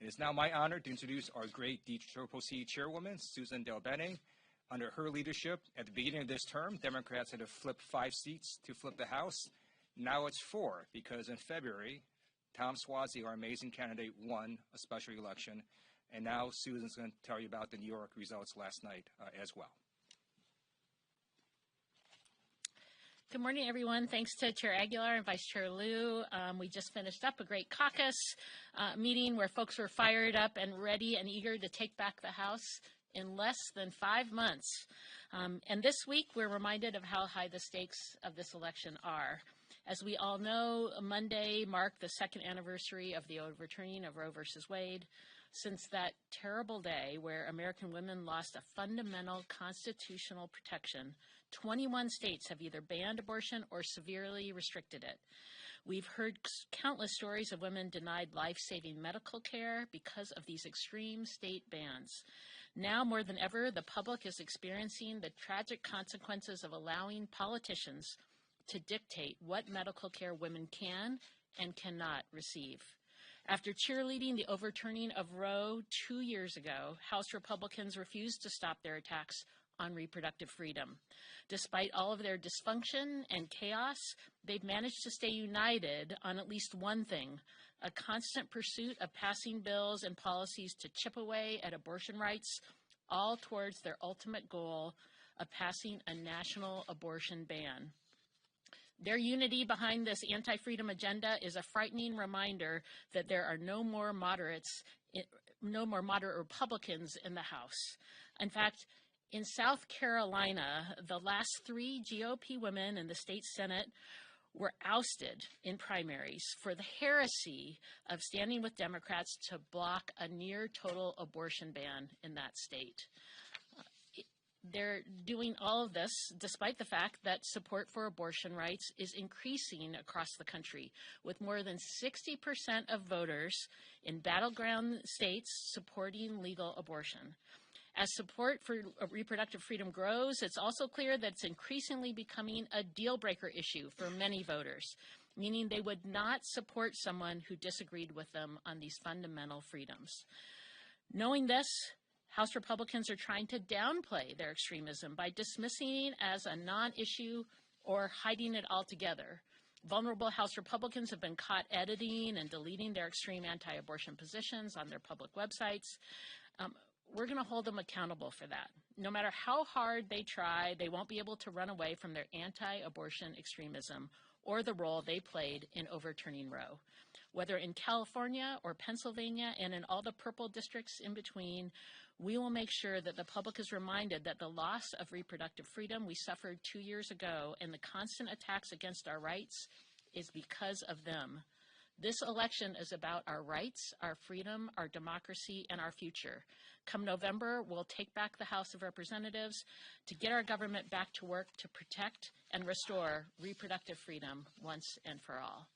It is now my honor to introduce our great DCCC chairwoman, Suzan DelBene. Under her leadership, at the beginning of this term, Democrats had to flip 5 seats to flip the House. Now it's 4, because in February, Tom Suozzi, our amazing candidate, won a special election. And now Susan's going to tell you about the New York results last night as well. Good morning, everyone. Thanks to Chair Aguilar and Vice Chair Liu. We just finished up a great caucus meeting where folks were fired up and ready and eager to take back the House in less than 5 months. And this week, we're reminded of how high the stakes of this election are. As we all know, Monday marked the 2nd anniversary of the overturning of Roe versus Wade. Since that terrible day where American women lost a fundamental constitutional protection, 21 states have either banned abortion or severely restricted it. We've heard countless stories of women denied life-saving medical care because of these extreme state bans. Now more than ever, the public is experiencing the tragic consequences of allowing politicians to dictate what medical care women can and cannot receive. After cheerleading the overturning of Roe 2 years ago, House Republicans refused to stop their attacks on reproductive freedom. Despite all of their dysfunction and chaos, they've managed to stay united on at least one thing: a constant pursuit of passing bills and policies to chip away at abortion rights, all towards their ultimate goal of passing a national abortion ban. Their unity behind this anti-freedom agenda is a frightening reminder that there are no more moderate Republicans in the House. In fact, in South Carolina, the last 3 GOP women in the state Senate were ousted in primaries for the heresy of standing with Democrats to block a near total abortion ban in that state. They're doing all of this despite the fact that support for abortion rights is increasing across the country, with more than 60% of voters in battleground states supporting legal abortion. As support for reproductive freedom grows, it's also clear that it's increasingly becoming a deal-breaker issue for many voters, meaning they would not support someone who disagreed with them on these fundamental freedoms. Knowing this, House Republicans are trying to downplay their extremism by dismissing it as a non-issue or hiding it altogether. Vulnerable House Republicans have been caught editing and deleting their extreme anti-abortion positions on their public websites. We're going to hold them accountable for that. No matter how hard they try, they won't be able to run away from their anti-abortion extremism or the role they played in overturning Roe. Whether in California or Pennsylvania and in all the purple districts in between, we will make sure that the public is reminded that the loss of reproductive freedom we suffered 2 years ago and the constant attacks against our rights is because of them. This election is about our rights, our freedom, our democracy, and our future. Come November, we'll take back the House of Representatives to get our government back to work to protect and restore reproductive freedom once and for all.